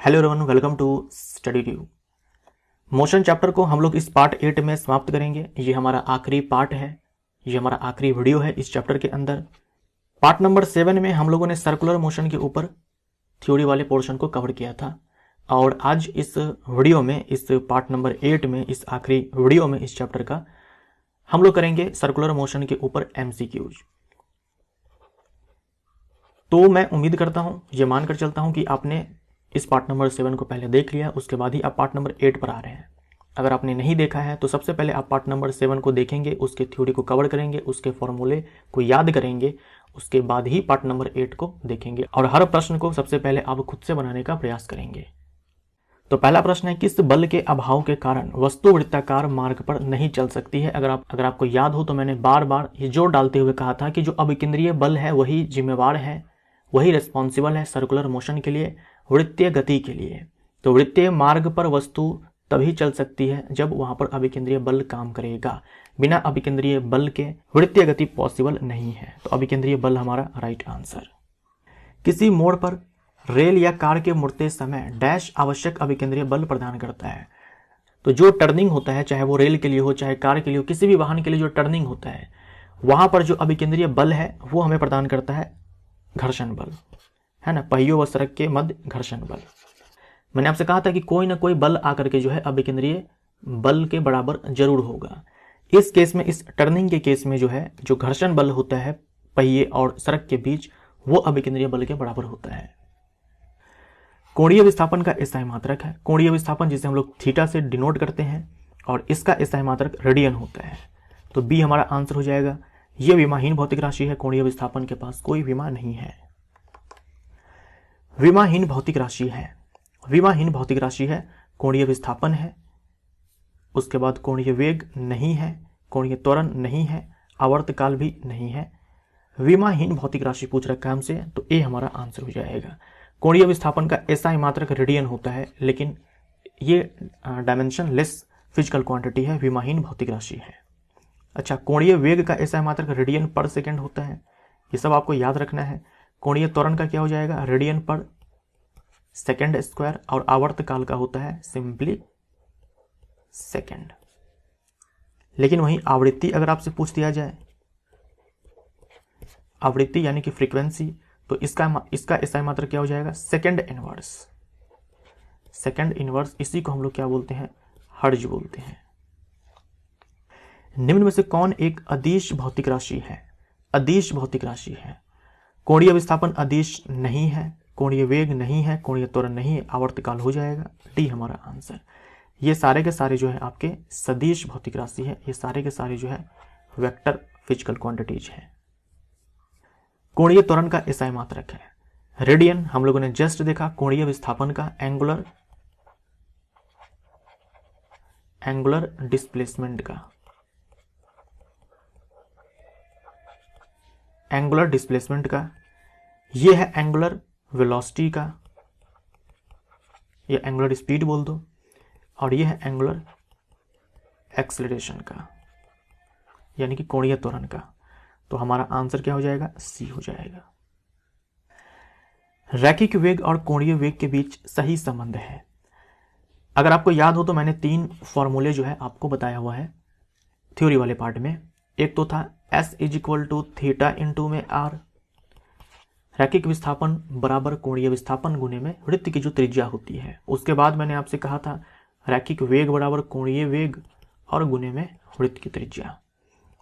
Hello everyone, welcome to study tube. Motion chapter को हम लोग इस पार्ट 8 में समाप्त करेंगे। ये हमारा आखिरी पार्ट है, ये हमारा आखिरी वीडियो है इस चैप्टर के अंदर। पार्ट नंबर 7 में हम लोगों ने सर्कुलर मोशन के ऊपर थ्योरी वाले पोर्शन को कवर किया था, और आज इस वीडियो में, इस पार्ट नंबर 8 में, इस आखिरी वीडियो में इस चैप्टर का हम लोग करेंगे सर्कुलर मोशन के ऊपर MCQs। तो मैं उम्मीद करता हूं, ये मानकर चलता हूं कि आपने इस पार्ट नंबर 7 को पहले देख लिया, उसके बाद ही आप पार्ट नंबर 8 पर आ रहे हैं। अगर आपने नहीं देखा है तो सबसे पहले आप पार्ट नंबर 7 को देखेंगे, उसके थ्योरी को कवर करेंगे, उसके फॉर्मूले को याद करेंगे, उसके बाद ही पार्ट नंबर 8 को देखेंगे, और हर प्रश्न को सबसे पहले आप खुद से बनाने का प्रयास करेंगे। तो पहला प्रश्न है, किस बल के अभाव के कारण वस्तु वृत्ताकार मार्ग पर नहीं चल सकती है? अगर आपको याद हो तो मैंने बार बार ये जोर डालते हुए कहा था कि जो अभिकेंद्रीय बल है वही जिम्मेवार है, वही रिस्पॉन्सिबल है सर्कुलर मोशन के लिए, वृत्तीय गति के लिए। तो वृत्तीय मार्ग पर वस्तु तभी चल सकती है जब वहां पर अभिकेंद्रीय बल काम करेगा। बिना अभिकेंद्रीय बल के वृत्तीय गति पॉसिबल नहीं है। तो अभिकेंद्रीय बल हमारा राइट आंसर। किसी मोड़ पर रेल या कार के मुड़ते समय डैश आवश्यक अभिकेंद्रीय बल प्रदान करता है। तो जो टर्निंग होता है, चाहे वो रेल के लिए हो, चाहे कार के लिए हो, किसी भी वाहन के लिए जो टर्निंग होता है, वहां पर जो अभिकेंद्रीय बल है वो हमें प्रदान करता है घर्षण बल, है ना, पहियों व सड़क के मध्य घर्षण बल। मैंने आपसे कहा था कि कोई ना कोई बल आकर के जो है अभिकेंद्रीय बल के बराबर जरूर होगा। इस केस में, इस टर्निंग के केस में जो है, जो घर्षण बल होता है पहिए और सड़क के बीच, वो अभिकेंद्रीय बल के बराबर होता है। कोणीय विस्थापन का SI मात्रक है। कोणीय विस्थापन जिसे हम लोग थीटा से डिनोट करते हैं, और इसका SI मात्रक रेडियन होता है। तो बी हमारा आंसर हो जाएगा। यह विमाहीन भौतिक राशि है। कोणीय विस्थापन के पास कोई विमा नहीं है। विमाहीन भौतिक राशि है, विमाहीन भौतिक राशि है, कोणीय विस्थापन है, उसके बाद कोणीय वेग नहीं है, कोणीय त्वरण नहीं है, आवर्तकाल भी नहीं है। विमाहीन भौतिक राशि पूछ रखा है हमसे, तो ए हमारा आंसर हो जाएगा। कोणीय विस्थापन का SI मात्रक रेडियन होता है, लेकिन ये डायमेंशन लेस फिजिकल क्वांटिटी है, विमाहीन भौतिक राशि है। अच्छा, कोणीय वेग का SI मात्रक रेडियन पर सेकेंड होता है, ये सब आपको याद रखना है। कोणीय त्वरण का क्या हो जाएगा? रेडियन पर सेकेंड स्क्वायर, और आवर्तकाल का होता है सिंपली सेकेंड। लेकिन वहीं आवृत्ति अगर आपसे पूछ दिया जाए, आवृत्ति यानी कि फ्रीक्वेंसी, तो इसका SI मात्रक क्या हो जाएगा? Second inverse. सेकेंड इनवर्स, इसी को हम लोग क्या बोलते हैं? हर्ट्ज बोलते हैं। निम्न में से कौन एक अदिश भौतिक राशि है? अदिश भौतिक राशि है। कोणीय विस्थापन अदिश नहीं है, कोणीय वेग नहीं है, कोणीय त्वरण नहीं है, आवर्तकाल हो जाएगा। डी हमारा आंसर। ये सारे के सारे जो है आपके सदिश भौतिक राशि है, ये सारे के सारे जो है वेक्टर फिजिकल क्वांटिटीज है। कोणीय त्वरण का SI मात्रक है रेडियन। हम लोगों ने जस्ट देखा कोणीय विस्थापन का एंगुलर डिस्प्लेसमेंट का, एंगुलर डिस्प्लेसमेंट का, ये है एंगुलर वेलोसिटी का, ये एंगुलर स्पीड बोल दो, और ये है एंगुलर एक्सेलरेशन का, यानी कि कोणीय त्वरण का। तो हमारा आंसर क्या हो जाएगा? सी हो जाएगा। रैखिक वेग और कोणीय वेग के बीच सही संबंध है। अगर आपको याद हो तो मैंने 3 फॉर्मूले जो है आपको बताया हुआ है थ्योरी वाले पार्ट में। एक तो था S = थीटा इंटू में R, रैखिक विस्थापन बराबर कोणीय विस्थापन गुने में वृत्त की जो त्रिज्या होती है। उसके बाद मैंने आपसे कहा था रैखिक वेग बराबर कोणीय वेग और गुने में वृत्त की त्रिज्या।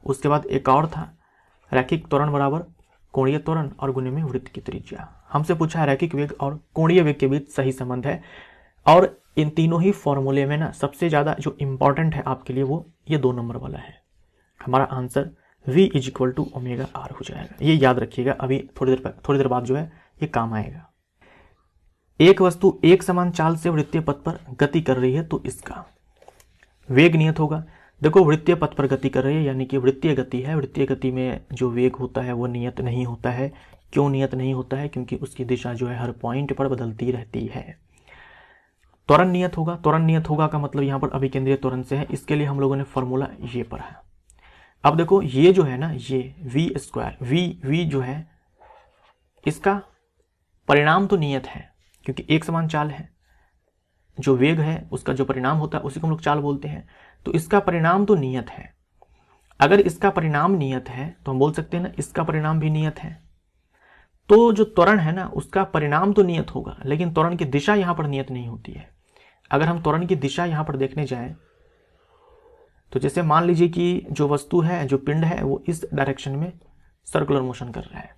उसके बाद एक और था रैखिक त्वरण बराबर कोणीय त्वरण और गुने में वृत्त की त्रिज्या। हमसे पूछा है रैखिक वेग और कोणीय वेग के बीच सही संबंध है, और इन तीनों ही फॉर्मूले में ना सबसे ज्यादा जो इंपॉर्टेंट है आपके लिए वो ये 2 नंबर वाला है। हमारा आंसर V = ω/r हो जाएगा। ये याद रखिएगा, अभी थोड़ी देर बाद जो है ये काम आएगा। एक वस्तु एक समान चाल से वृत्तीय पथ पर गति कर रही है, तो इसका वेग नियत होगा। देखो, वृत्तीय पथ पर गति कर रही है यानी कि वृत्तीय गति है। वृत्तीय गति में जो वेग होता है वो नियत नहीं होता है। क्यों नियत नहीं होता है? क्योंकि उसकी दिशा जो है हर पॉइंट पर बदलती रहती है। त्वरण नियत होगा। त्वरण नियत होगा का मतलब यहाँ पर अभिकेंद्रीय त्वरण से है, इसके लिए हम लोगों ने फॉर्मूला ये पढ़ा है। अब देखो, ये जो है ना, ये v जो है इसका परिणाम तो नियत है क्योंकि एक समान चाल है, जो वेग है उसका जो परिणाम होता है उसी को हम लोग चाल बोलते हैं। तो इसका परिणाम तो नियत है। अगर इसका परिणाम नियत है तो हम बोल सकते हैं ना इसका परिणाम भी नियत है। तो जो त्वरण है ना उसका परिणाम तो नियत होगा, लेकिन त्वरण की दिशा यहां पर नियत नहीं होती है। अगर हम त्वरण की दिशा यहां पर देखने जाएं तो जैसे मान लीजिए कि जो वस्तु है, जो पिंड है, वो इस डायरेक्शन में सर्कुलर मोशन कर रहा है।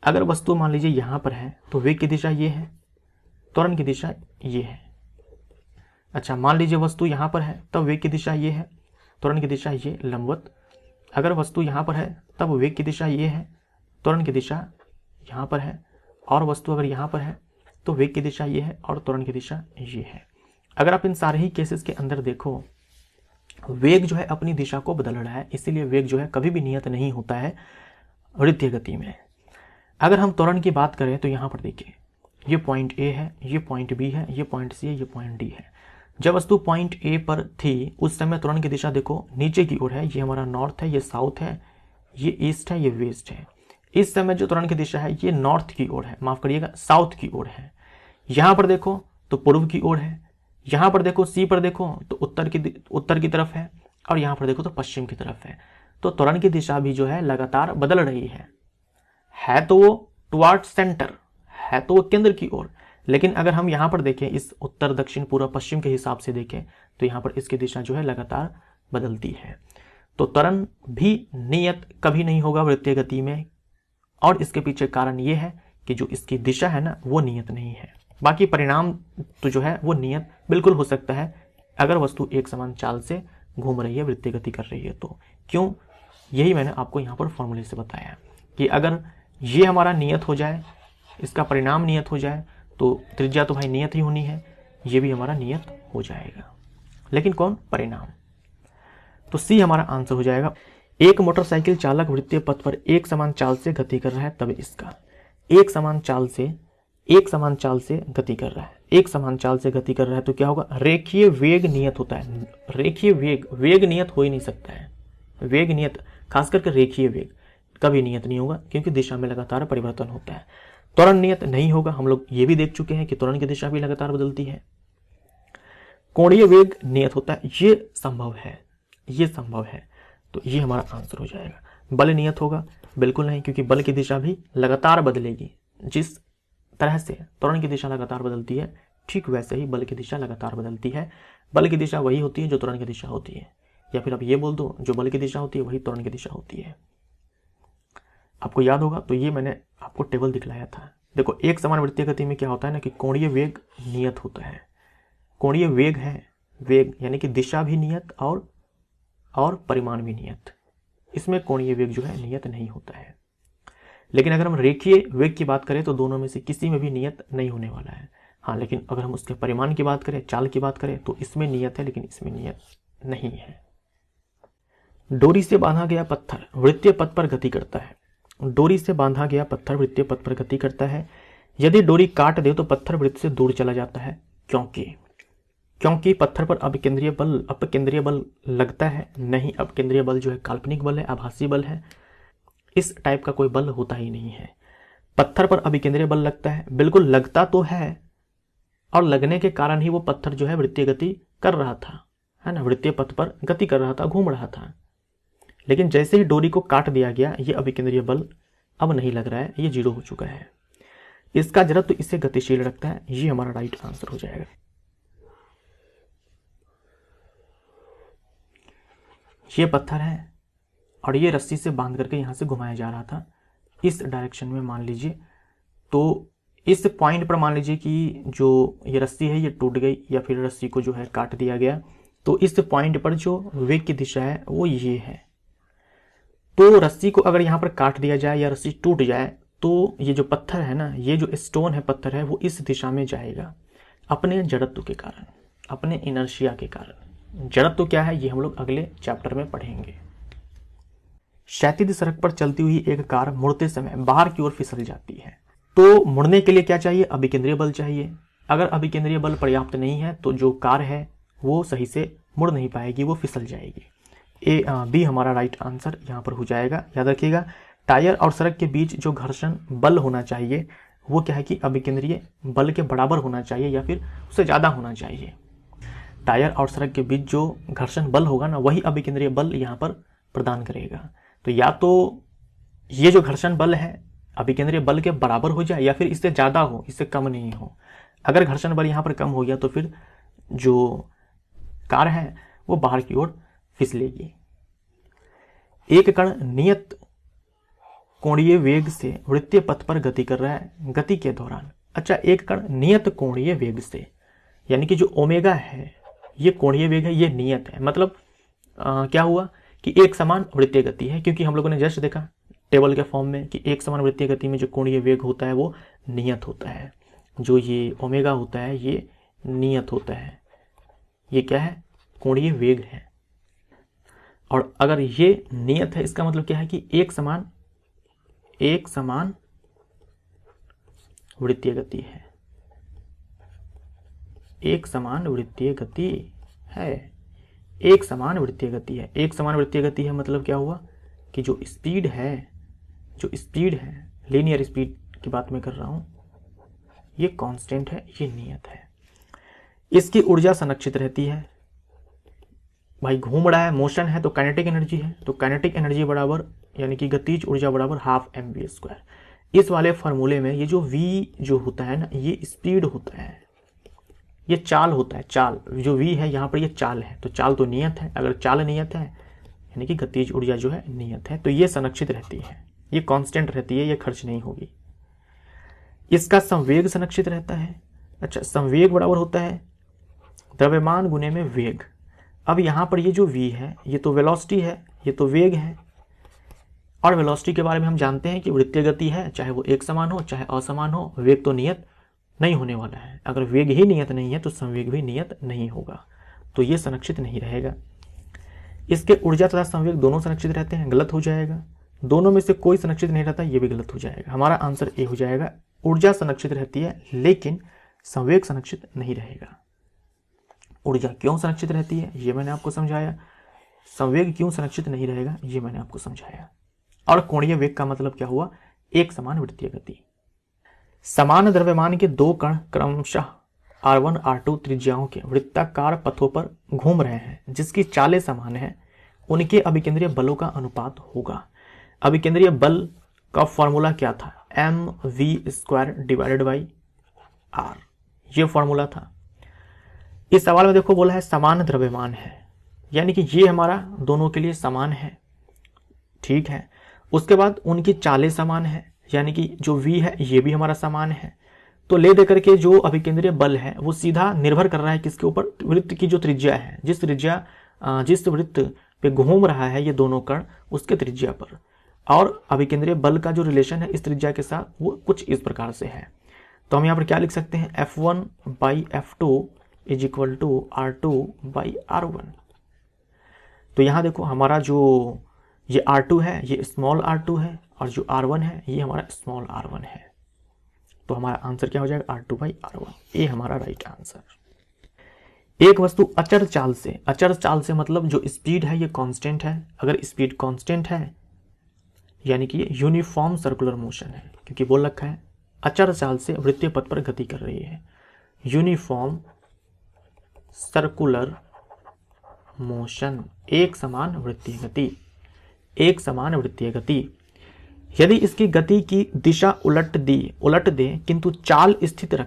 अगर वस्तु मान लीजिए यहां पर है तो वेग की दिशा ये है, त्वरण की दिशा ये है। अच्छा, मान लीजिए वस्तु यहां पर है तब वेग की दिशा ये है, त्वरण की दिशा ये लंबवत। अगर वस्तु यहां पर है तब वेग की दिशा ये है, त्वरण की दिशा यहां पर है। और वस्तु अगर यहां पर है तो वेग की दिशा ये है और त्वरण की दिशा ये है। अगर आप इन सारे ही केसेस के अंदर देखो, वेग जो है अपनी दिशा को बदल रहा है, इसीलिए वेग जो है कभी भी नियत नहीं होता है वृत्तीय गति में। अगर हम त्वरण की बात करें तो यहाँ पर देखिए, ये पॉइंट ए है, ये पॉइंट बी है, ये पॉइंट सी है, ये पॉइंट डी है। जब वस्तु पॉइंट ए पर थी उस समय त्वरण की दिशा देखो नीचे की ओर है, ये हमारा नॉर्थ है, ये साउथ है, ये ईस्ट है, ये वेस्ट है। इस समय जो त्वरण की दिशा है ये नॉर्थ की ओर है, माफ करिएगा साउथ की ओर है। यहाँ पर देखो तो पूर्व की ओर है, यहाँ पर देखो सी पर देखो तो उत्तर की तरफ है, और यहाँ पर देखो तो पश्चिम की तरफ है। तो त्वरण की दिशा भी जो है लगातार बदल रही है तो वो टुवार्ड सेंटर, है तो वो केंद्र की ओर। लेकिन अगर हम यहाँ पर देखें इस उत्तर दक्षिण पूर्व पश्चिम के हिसाब से देखें तो यहाँ पर इसकी दिशा जो है लगातार बदलती है। तो त्वरण भी नियत कभी नहीं होगा वृत्तीय गति में, और इसके पीछे कारण ये है कि जो इसकी दिशा है ना वो नियत नहीं है। बाकी परिणाम तो जो है वो नियत बिल्कुल हो सकता है अगर वस्तु एक समान चाल से घूम रही है, वृत्तीय गति कर रही है। तो क्यों, यही मैंने आपको यहाँ पर फॉर्मूले से बताया कि अगर ये हमारा नियत हो जाए, इसका परिणाम नियत हो जाए, तो त्रिज्या तो भाई नियत ही होनी है, ये भी हमारा नियत हो जाएगा। लेकिन कौन, परिणाम। तो सी हमारा आंसर हो जाएगा। एक मोटरसाइकिल चालक वृत्तीय पथ पर एक समान चाल से गति कर रहा है, तब इसका एक समान चाल से गति कर रहा है, एक समान चाल से गति कर रहा है तो क्या होगा, रेखीय वेग नियत होता है। रेखीय वेग नियत हो ही नहीं सकता है। वेग नियत, खास करके रेखीय वेग कभी नियत नहीं होगा, क्योंकि दिशा में लगातार परिवर्तन होता है। त्वरण नियत नहीं होगा, हम लोग ये भी देख चुके हैं कि त्वरण की दिशा भी लगातार बदलती है। कोणीय वेग नियत होता है, ये संभव है, तो ये हमारा आंसर हो जाएगा। बल नियत होगा, बिल्कुल नहीं, क्योंकि बल की दिशा भी लगातार बदलेगी। जिस तरह से त्वरण की दिशा लगातार बदलती है, ठीक वैसे ही बल की दिशा लगातार बदलती है। बल की दिशा वही होती है जो त्वरण की दिशा होती है, या फिर आप ये बोल दो जो बल की दिशा होती है वही त्वरण की दिशा होती है। आपको याद होगा तो ये मैंने आपको टेबल दिखलाया था। देखो, एक समान वृत्तीय गति में क्या होता है ना कि कोणीय वेग नियत होता है। कोणीय वेग है, वेग यानी कि दिशा भी नियत और परिमाण भी नियत। इसमें कोणीय वेग जो है नियत नहीं होता है। लेकिन अगर हम रेखीय वेग की बात करें तो दोनों में से किसी में भी नियत नहीं होने वाला है। हाँ, लेकिन अगर हम उसके परिमाण की बात करें, चाल की बात करें, तो इसमें नियत है, लेकिन इसमें नियत नहीं है। डोरी से बांधा गया पत्थर वृत्तीय पथ पर गति करता है। डोरी से बांधा गया पत्थर वृत्तीय पथ पर गति करता है। यदि डोरी काट दे तो पत्थर वृत्त से दूर चला जाता है, क्योंकि पत्थर पर अपकेंद्रीय बल लगता है। नहीं, अपकेंद्रीय बल जो है काल्पनिक बल है, आभासी बल है। इस टाइप का कोई बल होता ही नहीं है। पत्थर पर अभिकेंद्रीय बल लगता है, बिल्कुल लगता तो है, और लगने के कारण ही वो पत्थर जो है वृत्तीय गति कर रहा था, है ना, वृत्तीय पथ पर गति कर रहा था, घूम रहा था। लेकिन जैसे ही डोरी को काट दिया गया, ये अभिकेंद्रीय बल अब नहीं लग रहा है, ये 0 हो चुका है। इसका जड़त्व तो इसे गतिशील रखता है। ये हमारा राइट आंसर हो जाएगा। ये पत्थर है और ये रस्सी से बांध करके यहाँ से घुमाया जा रहा था इस डायरेक्शन में, मान लीजिए। तो इस पॉइंट पर मान लीजिए कि जो ये रस्सी है ये टूट गई, या फिर रस्सी को जो है काट दिया गया, तो इस पॉइंट पर जो वेग की दिशा है वो ये है। तो रस्सी को अगर यहाँ पर काट दिया जाए या रस्सी टूट जाए तो ये जो पत्थर है ना, ये जो स्टोन है, पत्थर है, वो इस दिशा में जाएगा अपने जड़त्व के कारण, अपने इनर्शिया के कारण। जड़त्व क्या है ये हम लोग अगले चैप्टर में पढ़ेंगे। क्षैतिज सड़क पर चलती हुई एक कार मुड़ते समय बाहर की ओर फिसल जाती है, तो मुड़ने के लिए क्या चाहिए, अभिकेंद्रीय बल चाहिए। अगर अभिकेंद्रीय बल पर्याप्त नहीं है तो जो कार है वो सही से मुड़ नहीं पाएगी, वो फिसल जाएगी। बी हमारा राइट आंसर यहाँ पर हो जाएगा। याद रखिएगा, टायर और सड़क के बीच जो घर्षण बल होना चाहिए वो क्या है कि अभिकेंद्रीय बल के बराबर होना चाहिए या फिर उससे ज़्यादा होना चाहिए। टायर और सड़क के बीच जो घर्षण बल होगा ना, वही अभिकेंद्रीय बल यहाँ पर प्रदान करेगा। तो या तो ये जो घर्षण बल है अभिकेंद्रीय बल के बराबर हो जाए या फिर इससे ज़्यादा हो, इससे कम नहीं हो। अगर घर्षण बल यहाँ पर कम हो गया तो फिर जो कार है वो बाहर की ओर फिसलेगी। एक कण नियत कोणीय वेग से वृत्तीय पथ पर गति कर रहा है गति के दौरान। अच्छा, एक कण नियत कोणीय वेग से, यानी कि जो ओमेगा है ये कोणीय वेग है, ये नियत है। मतलब क्या हुआ कि एक समान वृत्तीय गति है, क्योंकि हम लोगों ने जस्ट देखा टेबल के फॉर्म में कि एक समान वृत्तीय गति में जो कोणीय वेग होता है वो नियत होता है। जो ये ओमेगा होता है ये नियत होता है, ये क्या है, कोणीय वेग है। और अगर ये नियत है इसका मतलब क्या है कि एक समान वृत्तीय गति है, एक समान वृत्तीय गति है, एक समान वृत्तीय गति है। एक समान वृत्तीय गति है मतलब क्या हुआ कि जो स्पीड है लीनियर स्पीड की बात मैं कर रहा हूं, ये कांस्टेंट है, ये नियत है। इसकी ऊर्जा संरक्षित रहती है। भाई घूम रहा है, मोशन है, तो काइनेटिक एनर्जी है, तो काइनेटिक एनर्जी बराबर यानी कि गतिज ऊर्जा बराबर हाफ mv²। इस वाले फार्मूले में ये जो v जो होता है ना, ये स्पीड होता है, ये चाल होता है। चाल जो v है यहाँ पर ये चाल है, तो चाल तो नियत है। अगर चाल नियत है यानी कि गतिज ऊर्जा जो है नियत है, तो ये संरक्षित रहती है, ये कांस्टेंट रहती है, ये खर्च नहीं होगी। इसका संवेग संरक्षित रहता है। अच्छा, संवेग बराबर होता है द्रव्यमान गुने में वेग। अब यहाँ पर ये जो v है ये तो वेलोसिटी है, ये तो वेग है। और वेलोसिटी के बारे में हम जानते हैं कि वृत्तीय गति है, चाहे वो एक समान हो चाहे असमान हो, वेग तो नियत नहीं होने वाला है। अगर वेग ही नियत नहीं है तो संवेग भी नियत नहीं होगा, तो ये संरक्षित नहीं रहेगा। इसके ऊर्जा तथा संवेग दोनों संरक्षित रहते हैं, गलत हो जाएगा। दोनों में से कोई संरक्षित नहीं रहता, ये भी गलत हो जाएगा। हमारा आंसर ए हो जाएगा। ऊर्जा संरक्षित रहती है लेकिन संवेग संरक्षित नहीं रहेगा। ऊर्जा क्यों संरक्षित रहती है ये मैंने आपको समझाया, संवेग क्यों संरक्षित नहीं रहेगा ये मैंने आपको समझाया। और कोणीय वेग का मतलब क्या हुआ, एक समान वृत्तीय गति। समान द्रव्यमान के दो कण क्रमशः R1 R2 त्रिज्याओं के वृत्ताकार पथों पर घूम रहे हैं, जिसकी चालें समान हैं, उनके अभिकेंद्रीय बलों का अनुपात होगा। अभिकेंद्रीय बल का फॉर्मूला क्या था, mv²/r, ये फॉर्मूला था। इस सवाल में देखो बोला है समान द्रव्यमान है, यानी कि ये हमारा दोनों के लिए समान है, ठीक है। उसके बाद उनकी चालें समान है, यानी कि जो v है ये भी हमारा समान है। तो ले दे करके जो अभिकेंद्रीय बल है वो सीधा निर्भर कर रहा है किसके ऊपर, वृत्त की जो त्रिज्या है, जिस वृत्त पे घूम रहा है ये दोनों कण, उसके त्रिज्या पर। और अभिकेंद्रीय बल का जो रिलेशन है इस त्रिज्या के साथ वो कुछ इस प्रकार से है। तो हम यहाँ पर क्या लिख सकते हैं, F1/F2 = R2/R1। तो यहाँ देखो हमारा जो ये R2 है ये स्मॉल r2 है, और जो R1 है ये हमारा स्मॉल r1 है। तो हमारा आंसर क्या हो जाएगा, R2/R1। ये हमारा राइट आंसर। एक वस्तु अचर चाल से मतलब जो स्पीड है ये कांस्टेंट है। अगर स्पीड कांस्टेंट है यानी कि ये यूनिफॉर्म सर्कुलर मोशन है, क्योंकि बोल रखा है अचर चाल से वृत्तीय पथ पर गति कर रही है। यूनिफॉर्म सर्कुलर मोशन, एक समान वृत्तीय गति। यदि इसकी गति की दिशा उलट दे किंतु चाल स्थिर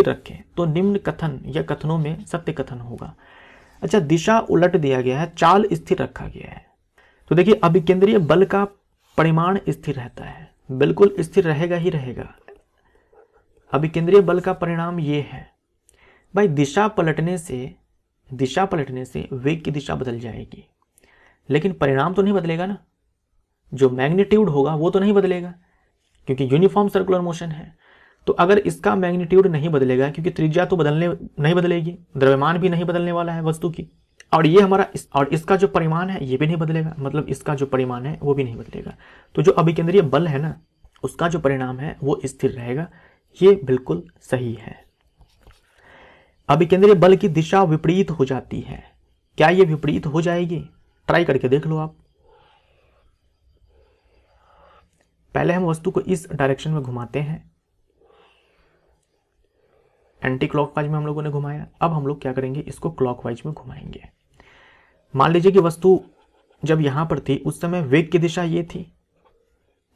रखें तो निम्न कथन या कथनों में सत्य कथन होगा। अच्छा, दिशा उलट दिया गया है, चाल स्थिर रखा गया है, तो देखिए अभिकेंद्रीय बल का परिमाण स्थिर रहता है, बिल्कुल स्थिर रहेगा ही रहेगा। अभिकेंद्रीय बल का परिणाम ये है भाई, दिशा पलटने से वेग की दिशा बदल जाएगी, लेकिन परिणाम तो नहीं बदलेगा ना, जो मैग्नीट्यूड होगा वो तो नहीं बदलेगा, क्योंकि यूनिफॉर्म सर्कुलर मोशन है। तो अगर इसका मैग्नीट्यूड नहीं बदलेगा, क्योंकि त्रिज्या तो नहीं बदलेगी, द्रव्यमान भी नहीं बदलने वाला है वस्तु की, और ये हमारा और इसका जो परिमाण है ये भी नहीं बदलेगा, मतलब इसका जो परिमाण है वो भी नहीं बदलेगा। तो जो अभिकेंद्रीय बल है ना उसका जो परिणाम है वो स्थिर रहेगा, ये बिल्कुल सही है। अभिकेंद्रीय बल की दिशा विपरीत हो जाती है, क्या ये विपरीत हो जाएगी, ट्राई करके देख लो आप। पहले हम वस्तु को इस डायरेक्शन में घुमाते हैं, एंटी क्लॉकवाइज में हम लोगों ने घुमाया। अब हम लोग क्या करेंगे, इसको क्लॉकवाइज में घुमाएंगे। मान लीजिए कि वस्तु जब यहां पर थी उस समय वेग की दिशा ये थी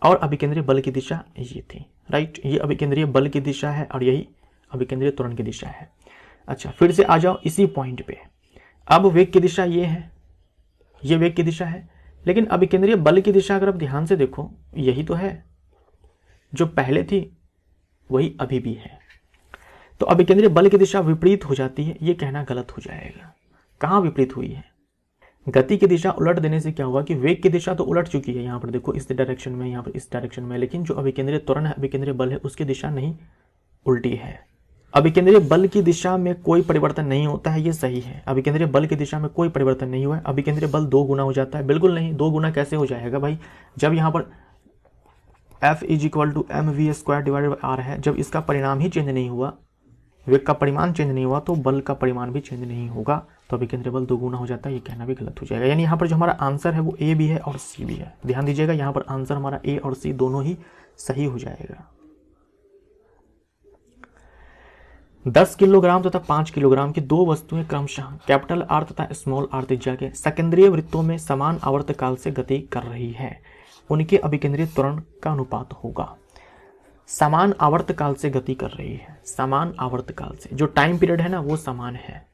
और अभिकेंद्रीय बल की दिशा ये थी, राइट। ये अभिकेंद्रीय बल की दिशा है और यही अभिकेंद्रीय त्वरण की दिशा है। अच्छा, फिर से आ जाओ इसी पॉइंट पे। अब वेग की दिशा ये है, ये वेग की दिशा है, लेकिन अभिकेंद्रीय बल की दिशा अगर आप ध्यान से देखो यही तो है, जो पहले थी वही अभी भी है। तो अभिकेंद्रीय बल की दिशा विपरीत हो जाती है, ये कहना गलत हो जाएगा। कहाँ विपरीत हुई है, गति की दिशा उलट देने से क्या हुआ कि वेग की दिशा तो उलट चुकी है, यहाँ पर देखो इस डायरेक्शन में, यहाँ पर इस डायरेक्शन में, लेकिन जो अभिकेंद्रीय त्वरण है, अभिकेंद्रीय बल है, उसकी दिशा नहीं उल्टी है। अभिकेंद्रीय बल की दिशा में कोई परिवर्तन नहीं होता है, ये सही है। अभिकेंद्रीय बल की दिशा में कोई परिवर्तन नहीं हुआ है। अभिकेंद्रीय बल 2 गुना हो जाता है, बिल्कुल नहीं। 2 गुना कैसे हो जाएगा भाई, जब यहाँ पर F = mv² divided by r है, जब इसका परिणाम ही चेंज नहीं हुआ, वेग का परिमाण चेंज नहीं हुआ, तो बल का परिमाण भी चेंज नहीं होगा, तो अभिकेंद्रीय बल 2 गुना हो जाता है, ये कहना भी गलत हो जाएगा। यानी यहाँ पर जो हमारा आंसर है वो ए भी है और सी भी है। ध्यान दीजिएगा, यहाँ पर आंसर हमारा ए और सी दोनों ही सही हो जाएगा। 10 किलोग्राम तथा 5 किलोग्राम की 2 वस्तुएं क्रमशः कैपिटल आर तथा स्मॉल आर त्रिज्या के सेकेंद्रीय वृत्तों में समान आवर्तकाल से गति कर रही है, उनके अभिकेंद्रीय त्वरण का अनुपात होगा। समान आवर्तकाल से गति कर रही है, समान आवर्तकाल से, जो टाइम पीरियड है ना वो समान है।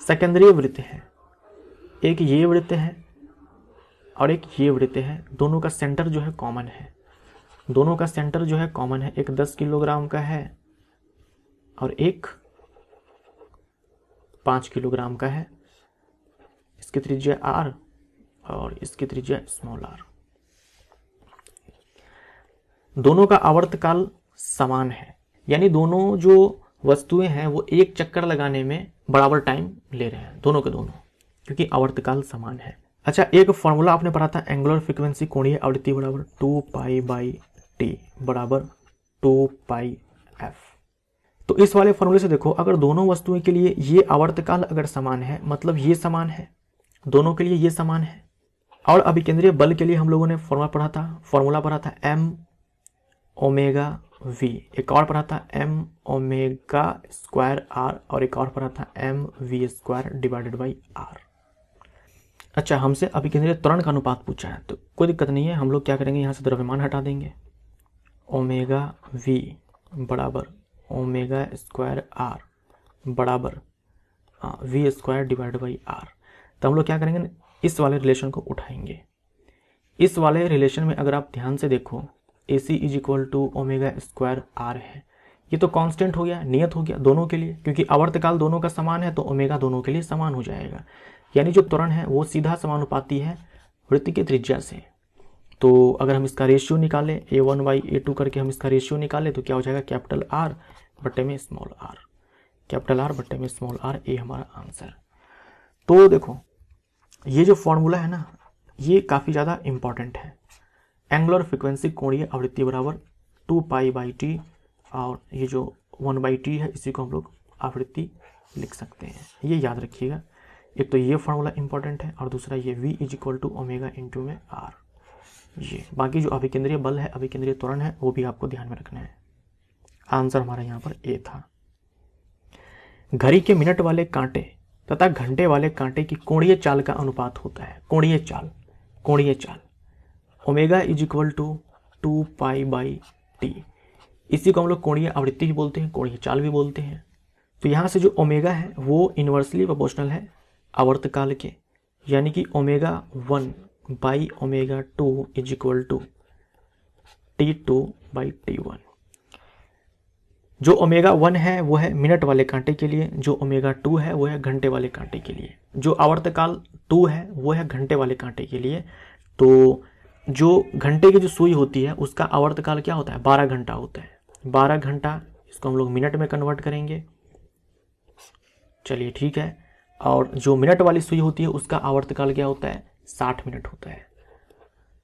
सेकेंद्रीय वृत्त है, एक ये वृत्त है और एक ये वृत्त है, दोनों का सेंटर जो है कॉमन है, दोनों का सेंटर जो है कॉमन है। एक 10 किलोग्राम का है और एक 5 किलोग्राम का है। इसकी त्रिज्या r और इसकी त्रिज्या स्मॉल r। दोनों का आवर्तकाल समान है, यानी दोनों जो वस्तुएं हैं वो एक चक्कर लगाने में बराबर टाइम ले रहे हैं, दोनों के दोनों, क्योंकि आवर्तकाल समान है। अच्छा, एक फॉर्मूला आपने पढ़ा था, एंगुलर फ्रीक्वेंसी कोणीय आवृत्ति बराबर 2π/t बराबर 2πf। तो इस वाले फॉर्मूले से देखो, अगर दोनों वस्तुएं के लिए ये आवर्तकाल अगर समान है, मतलब ये समान है, दोनों के लिए ये समान है। और अभिकेंद्रीय बल के लिए हम लोगों ने फॉर्मूला पढ़ा था m ओमेगा v, एक और पढ़ा था m ओमेगा² r, और एक और पढ़ा था mv² डिवाइडेड बाई r। अच्छा, हमसे अभिकेंद्रीय त्वरण का अनुपात पूछा है, तो कोई दिक्कत नहीं है, हम लोग क्या करेंगे, यहाँ से द्रव्यमान हटा देंगे। ओमेगा v बराबर ओमेगा² r बराबर v² डिवाइडेड बाई r। तो हम लोग क्या करेंगे, इस वाले रिलेशन को उठाएंगे। इस वाले रिलेशन में अगर आप ध्यान से देखो, AC = ओमेगा² r है, ये तो कांस्टेंट हो गया, नियत हो गया दोनों के लिए, क्योंकि आवर्तकाल दोनों का समान है, तो ओमेगा दोनों के लिए समान हो जाएगा। यानी जो त्वरण है वो सीधा समानुपाती है वृत्त की त्रिज्या से। तो अगर हम इसका रेशियो निकालें, A1/A2 करके हम इसका रेशियो निकालें, तो क्या हो जाएगा, कैपिटल R बट्टे में स्मॉल r, कैपिटल R बट्टे में स्मॉल r, ये हमारा आंसर। तो देखो, ये जो फॉर्मूला है ना, ये काफ़ी ज़्यादा इंपॉर्टेंट है। एंगुलर फ्रीक्वेंसी कोणीय आवृत्ति बराबर 2π/t, और ये जो 1/t है इसी को हम लोग आवृत्ति लिख सकते हैं, ये याद रखिएगा। एक तो ये फॉर्मूला इंपॉर्टेंट है और दूसरा ये v = ओमेगा इंटू में r। ये बाकी जो अभिकेंद्रीय बल है, अभिकेंद्रीय त्वरण है, वो भी आपको ध्यान में रखना है। आंसर हमारा यहाँ पर ए था। घड़ी के मिनट वाले कांटे तथा घंटे वाले कांटे की कोणीय चाल का अनुपात होता है। कोणीय चाल ओमेगा = 2π/t, इसी को हम लोग कोणीय आवृत्ति भी बोलते हैं, कोणीय चाल भी बोलते हैं। तो यहाँ से जो ओमेगा है वो इन्वर्सली प्रोपोर्शनल है आवर्तकाल के, यानी कि ω1/ω2 = T2/T1। जो ω1 है वो है मिनट वाले कांटे के लिए, जो ω2 है वो है घंटे वाले कांटे के लिए, जो आवर्तकाल 2 है वो है घंटे वाले कांटे के लिए। तो जो घंटे की जो सुई होती है उसका आवर्तकाल क्या होता है, 12 घंटा होता है। 12 घंटा, इसको हम लोग मिनट में कन्वर्ट करेंगे, चलिए ठीक है। और जो मिनट वाली सुई होती है उसका आवर्तकाल क्या होता है, 60 मिनट होता है।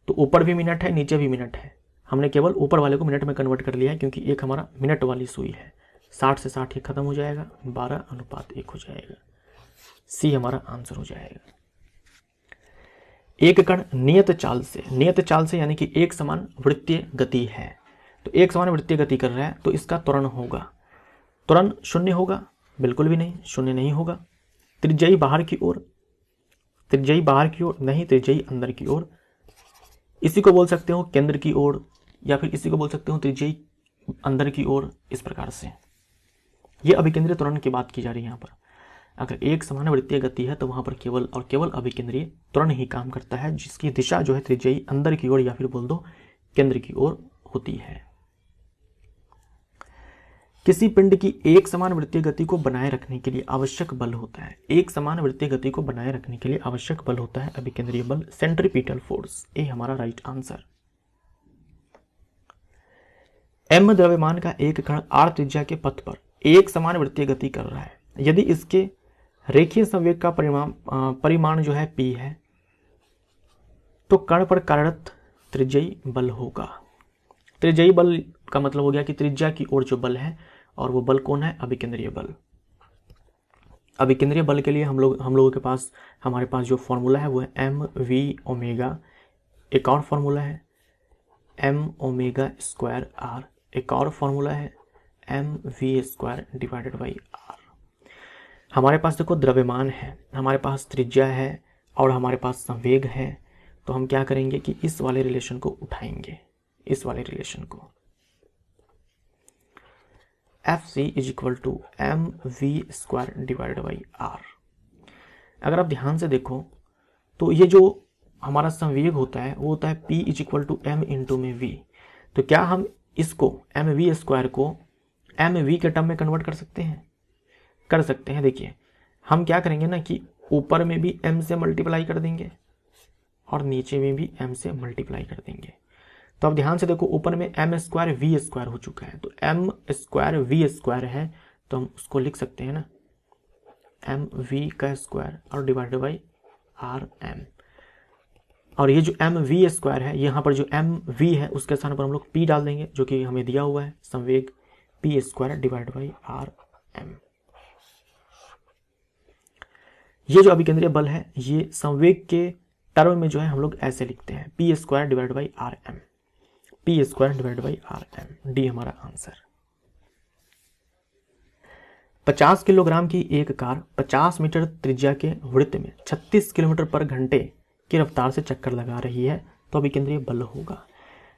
तो ऊपर भी मिनट है, नीचे भी मिनट है, हमने केवल ऊपर वाले को मिनट में कन्वर्ट कर लिया है, क्योंकि एक हमारा मिनट वाली सुई है। 60 से 60 ही खत्म हो जाएगा, 12:1 हो जाएगा। सी हमारा आंसर हो जाएगा। एक कण नियत चाल से यानी कि एक समान वृत्तीय गति है, तो एक समान वृत्तीय गति कर रहा है तो इसका त्वरण होगा, त्वरण शून्य होगा? बिल्कुल भी नहीं, शून्य नहीं होगा। त्रिज्यी बाहर की ओर नहीं, त्रिज्यी अंदर की ओर। इसी को बोल सकते हो केंद्र की ओर, या फिर इसी को बोल सकते हो त्रिज्यी अंदर की ओर। इस प्रकार से ये अभिकेंद्रीय त्वरण की बात की जा रही है यहाँ पर। अगर एक समान वृत्तीय गति है तो वहां पर केवल और केवल अभिकेंद्रीय त्वरण ही काम करता है, जिसकी दिशा जो है त्रिज्यी अंदर की ओर या फिर बोल दो केंद्र की ओर होती है। किसी पिंड की एक समान वृत्तीय गति को बनाए रखने के लिए आवश्यक बल होता है, एक समान वृत्तीय गति को बनाए रखने के लिए आवश्यक बल होता है अभिकेंद्रीय बल, सेंट्रीपिटल फोर्स। ये हमारा राइट आंसर। एम द्रव्यमान का एक कण आर त्रिज्या के पथ पर एक समान वृत्तीय गति कर रहा है। यदि इसके रेखीय संवेग का परिमाण जो है P है, तो कण पर कार्यरत त्रिज्यी बल होगा। त्रिज्यी बल का मतलब हो गया कि त्रिज्या की ओर जो बल है, और वो बल कौन है? अभिकेंद्रीय बल। अभिकेंद्रीय बल के लिए हम लोगों के पास हमारे पास जो फॉर्मूला है वो है एम वी ओमेगा। एक और फॉर्मूला है एम ओमेगा स्क्वायर आर। एक और फॉर्मूला है M V square divided by R. हमारे पास देखो द्रव्यमान है, हमारे पास त्रिज्या है और हमारे पास संवेग है, तो हम क्या करेंगे कि इस वाले रिलेशन को उठाएंगे, इस वाले रिलेशन को। F C is equal to M V square divided by R. अगर आप ध्यान से देखो तो ये जो हमारा संवेग होता है वो होता है P is equal to M into में V। तो क्या हम इसको एम वी स्क्वायर को एम वी के टर्म में कन्वर्ट कर सकते हैं? कर सकते हैं। देखिए हम क्या करेंगे ना कि ऊपर में भी m से मल्टीप्लाई कर देंगे और नीचे में भी m से मल्टीप्लाई कर देंगे। तो अब ध्यान से देखो, ऊपर में एम स्क्वायर वी स्क्वायर हो चुका है, तो एम स्क्वायर वी स्क्वायर है, तो हम उसको लिख सकते हैं ना एम वी का स्क्वायर और डिवाइडेड बाई आर एम। और ये जो एम वी स्क्वायर है, यहाँ पर जो एम वी है उसके स्थान पर हम लोग पी डाल देंगे, जो कि हमें दिया हुआ है संवेग P square divided by R M. ये जो अभिकेंद्रीय बल है ये संवेग के टर्म में जो है हम लोग ऐसे लिखते हैं P square divided by R M, P square divided by R M. D हमारा आंसर। 50 किलोग्राम की एक कार 50 मीटर त्रिज्या के वृत्त में 36 किलोमीटर पर घंटे की रफ्तार से चक्कर लगा रही है, तो अभिकेंद्रीय बल होगा।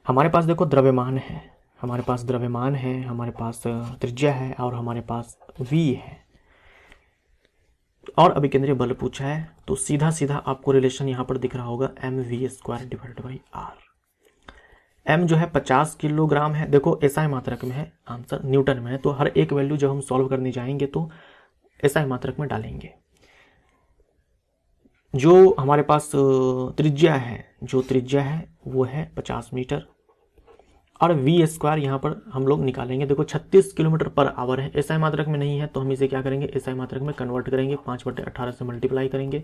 हमारे पास देखो द्रव्यमान है, हमारे पास द्रव्यमान है, हमारे पास त्रिज्या है और हमारे पास v है, और अभिकेंद्रीय बल पूछा है, तो सीधा सीधा आपको रिलेशन यहाँ पर दिख रहा होगा M V square divided by R. M जो है 50 किलोग्राम है, देखो एसआई मात्रक में है, आंसर न्यूटन में है, तो हर एक वैल्यू जब हम सॉल्व करने जाएंगे तो एसआई मात्रक में डालेंगे। जो हमारे पास त्रिज्या है, जो त्रिज्या है वो है 50 मीटर, और वी स्क्वायर यहाँ पर हम लोग निकालेंगे। देखो 36 किलोमीटर पर आवर है, एसआई मात्रक में नहीं है, तो हम इसे क्या करेंगे एसआई मात्रक में कन्वर्ट करेंगे, 5/18 से मल्टीप्लाई करेंगे,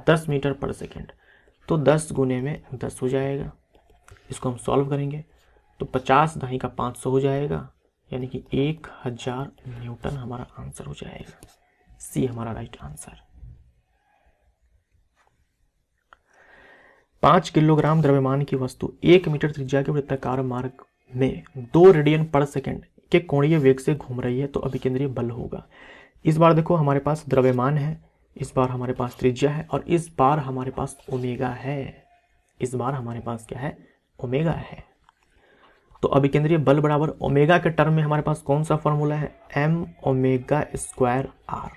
10 मीटर पर सेकेंड, तो 10 गुने में 10 हो जाएगा। इसको हम सॉल्व करेंगे तो 50 दाही का 500 हो जाएगा, यानी कि 1000 न्यूटन हमारा आंसर हो जाएगा। सी हमारा राइट आंसर। 5 किलोग्राम द्रव्यमान की वस्तु 1 मीटर त्रिज्या के वृत्ताकार मार्ग में 2 रेडियन पर सेकेंड के कोणीय वेग से घूम रही है, तो अभिकेंद्रीय बल होगा। इस बार देखो हमारे पास द्रव्यमान है, इस बार हमारे पास त्रिज्या है, और इस बार हमारे पास ओमेगा है। इस बार हमारे पास क्या है? ओमेगा है। तो अभिकेंद्रीय बल बराबर ओमेगा के टर्म में हमारे पास कौन सा फॉर्मूला है? एम ओमेगा स्क्वायर आर,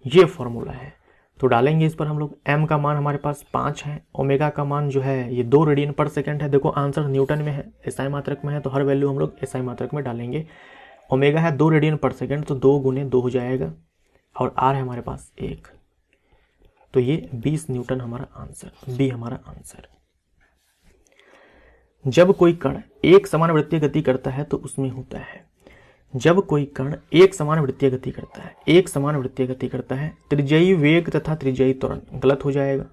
ये फॉर्मूला है। तो डालेंगे इस पर हम लोग, एम का मान हमारे पास 5 है, ओमेगा का मान जो है ये 2 रेडियन पर सेकेंड है। देखो आंसर न्यूटन में है, एसआई मात्रक में है, तो हर वैल्यू हम लोग एसआई मात्रक में डालेंगे। ओमेगा है 2 रेडियन पर सेकेंड, तो 2 गुने 2 हो जाएगा, और आर है हमारे पास 1, तो ये 20 न्यूटन हमारा आंसर, बी हमारा आंसर। जब कोई कण एक समान वृत्तीय गति करता है तो उसमें होता है, जब कोई कण एक समान वृत्तीय गति करता है, एक समान वृत्तीय गति करता है, त्रिज्यी वेग तथा त्रिज्यी त्वरण गलत हो जाएगा।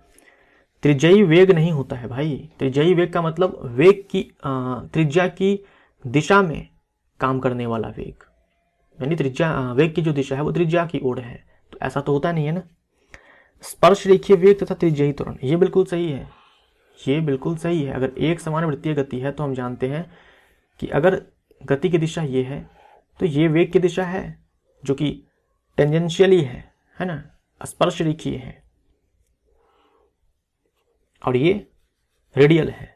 त्रिज्यी वेग नहीं होता है भाई, त्रिज्यी वेग का मतलब वेग की त्रिज्या की दिशा में काम करने वाला वेग, यानी त्रिज्या वेग की जो दिशा है वो त्रिज्या की ओर है, तो ऐसा तो होता नहीं है ना। स्पर्श रेखीय वेग तथा त्रिज्यी त्वरण, ये बिल्कुल सही है, ये बिल्कुल सही है। अगर एक समान वृत्तीय गति है तो हम जानते हैं कि अगर गति की दिशा ये है तो ये वेग की दिशा है जो कि टेंजेंशियली है ना, स्पर्श रेखीय है, और ये रेडियल है।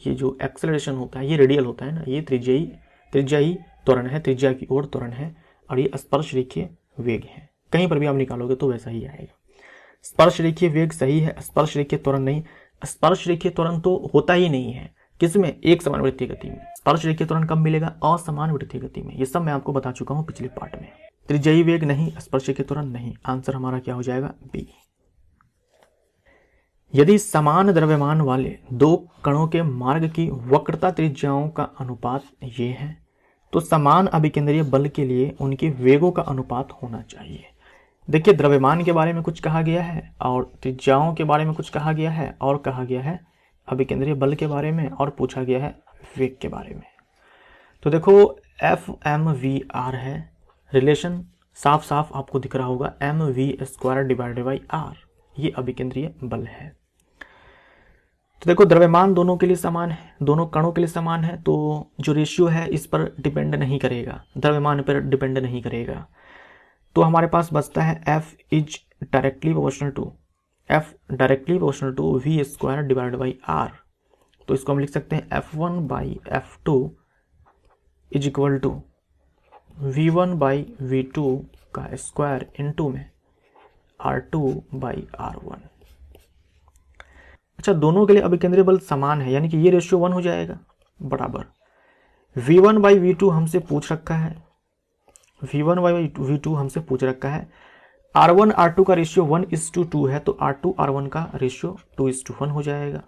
ये जो एक्सेलरेशन होता है ये रेडियल होता है ना, ये त्रिज्याई त्वरण है, त्रिज्या की ओर त्वरण है, और ये स्पर्श रेखीय वेग है। कहीं पर भी आप निकालोगे तो वैसा ही आएगा। स्पर्श रेखीय वेग सही है, स्पर्श रेखीय त्वरण नहीं। स्पर्श रेखीय त्वरण तो होता ही नहीं है किसमें, एक समान वृत्तीय गति में। स्पर्श रेखीय त्वरण कब मिलेगा, असमान वृत्तीय गति में। ये सब मैं आपको बता चुका हूं पिछले पार्ट में। त्रिज्याई वेग नहीं, स्पर्श रेखीय त्वरण नहीं। आंसर हमारा क्या हो जाएगा, बी। यदि समान द्रव्यमान वाले दो कणों के मार्ग की वक्रता त्रिज्याओं का अनुपात ये है तो समान अभिकेंद्रीय बल के लिए उनके वेगों का अनुपात होना चाहिए। देखिए, द्रव्यमान के बारे में कुछ कहा गया है और त्रिज्याओं के बारे में कुछ कहा गया है और कहा गया है अभिकेंद्रीय बल के बारे में और पूछा गया है वेग के बारे में। तो देखो FmVr है, रिलेशन साफ साफ आपको दिख रहा होगा, mv² डिवाइडेड बाई r, ये अभिकेंद्रीय बल है। तो देखो द्रव्यमान दोनों के लिए समान है, दोनों कणों के लिए समान है, तो जो रेशियो है इस पर डिपेंड नहीं करेगा, द्रव्यमान पर डिपेंड नहीं करेगा। तो हमारे पास बचता है F is directly proportional to v² divided by r। तो इसको हम लिख सकते हैं F1 by F2 is equal to v1 by v2 का स्क्वायर इनटू में r2 बाई r1। अच्छा, दोनों के लिए अभिकेंद्रीय बल समान है, यानी कि ये रेशियो 1 हो जाएगा बराबर। v1 बाई v2 हमसे पूछ रखा है, v1 बाई v2 हमसे पूछ रखा है। r1 r2 का रेशियो 1:2 है, तो r2 r1 का रेशियो 2:1 हो जाएगा।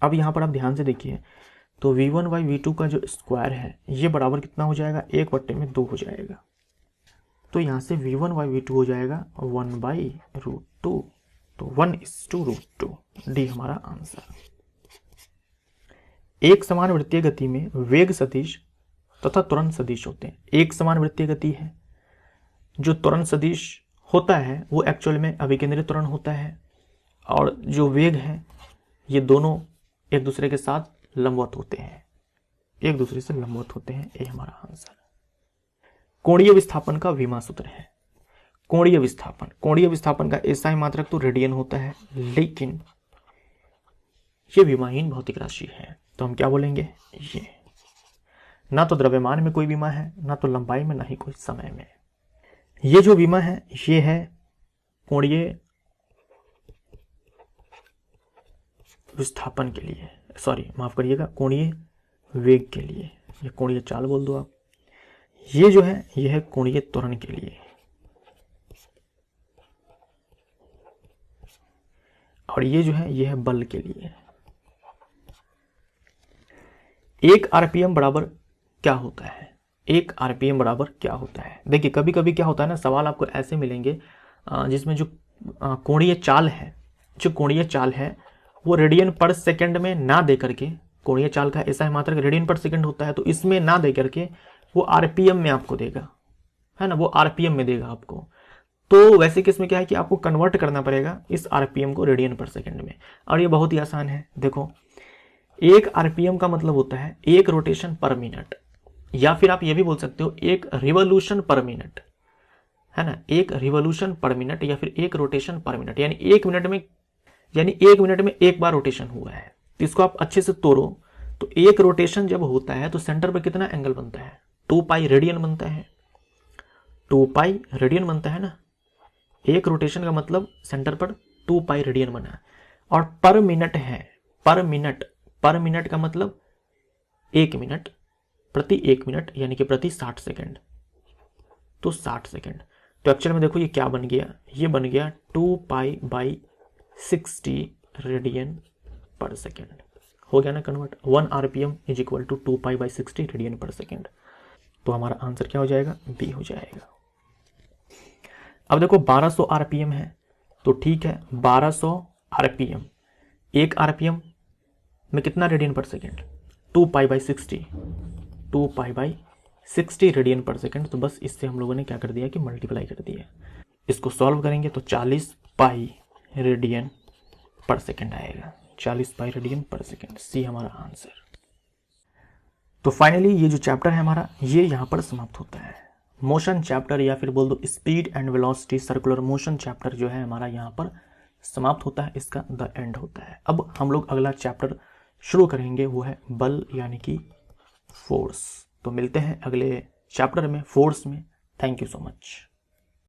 अब यहां पर आप ध्यान से देखिए, तो v1 बाई v2 का जो स्क्वायर है ये बराबर कितना हो जाएगा, 1/2 हो जाएगा। तो यहां से v1 बाई v2 हो जाएगा 1/√2, तो 1:√2, डी हमारा आंसर। एक समान वृत्तीय गति में वेग सदिश तथा त्वरण सदिश होते हैं। एक समान वृत्तीय गति है, जो त्वरण सदिश होता है वो एक्चुअल में अभिकेंद्रीय त्वरण होता है, और जो वेग है ये दोनों एक दूसरे के साथ लंबवत होते हैं, एक दूसरे से लंबवत होते हैं, ये हमारा आंसर। कोणीय विस्थापन का विमा सूत्र है। कोणीय विस्थापन का एसआई मात्रक तो रेडियन होता है, लेकिन ये विमाहीन भौतिक राशि है, तो हम क्या बोलेंगे, ये ना तो द्रव्यमान में कोई विमा है, ना तो लंबाई में, ना ही कोई समय में। ये जो विमा है ये है कोणीय विस्थापन के लिए, सॉरी माफ करिएगा, कोणीय वेग के लिए, या कोणीय चाल बोल दो आप। ये जो है ये है कोणीय त्वरण के लिए, और ये जो है ये है बल के लिए। 1 RPM बराबर क्या होता है, 1 RPM बराबर क्या होता है। देखिए कभी कभी क्या होता है ना, सवाल आपको ऐसे मिलेंगे जिसमें जो कोणीय चाल है वो रेडियन पर सेकंड में ना दे करके, कोणीय चाल का ऐसा मात्रक रेडियन पर सेकंड होता है, तो इसमें ना दे करके वो RPM में आपको देगा, है ना, वो RPM में देगा आपको। तो वैसे केस में क्या है कि आपको कन्वर्ट करना पड़ेगा इस RPM को रेडियन पर सेकंड में, और ये बहुत ही आसान है। देखो 1 RPM का मतलब होता है 1 रोटेशन पर मिनट, या फिर आप ये भी बोल सकते हो 1 रिवोल्यूशन पर मिनट, है ना, 1 रिवोल्यूशन पर मिनट या फिर 1 रोटेशन पर मिनट, यानी 1 मिनट में एक बार रोटेशन हुआ है। तो इसको आप अच्छे से तोड़ो, तो 1 रोटेशन जब होता है तो सेंटर पर कितना एंगल बनता है, 2 पाई रेडियन बनता है, 2 पाई रेडियन बनता है ना। 1 रोटेशन का मतलब सेंटर पर 2 पाई रेडियन बना, और पर मिनट है, पर मिनट का मतलब 1 मिनट, प्रति 1 मिनट यानी कि प्रति 60 सेकंड, तो 60 सेकंड। तो एक्चुअल में देखो ये क्या बन गया, ये बन गया 2 pi by 60 radian per second, हो गया ना convert. 1 RPM is equal to 2 pi by 60 radian per second. तो हमारा आंसर क्या हो जाएगा, बी हो जाएगा। अब देखो 1200 RPM है, तो ठीक है 1200 RPM, 1 RPM में कितना radian per second, 2 pi by 60, 2 pi by 60 radian per second. तो बस इससे हम लोगों ने क्या कर दिया कि मल्टीप्लाई कर दिया। इसको सॉल्व करेंगे तो 40 पाई रेडियन पर सेकेंड आएगा, 40 पाई रेडियन पर सेकेंड, सी हमारा आंसर। तो फाइनली ये जो चैप्टर है हमारा ये यहाँ पर समाप्त होता है। मोशन चैप्टर या फिर बोल दो speed and velocity circular motion chapter जो है हमारा यहाँ पर समाप्त होता है, इसका द एंड होता है। अब हम लोग अगला चैप्टर शुरू करेंगे, वो है बल यानी कि फोर्स। तो मिलते हैं अगले चैप्टर में, फोर्स में। Thank you so much.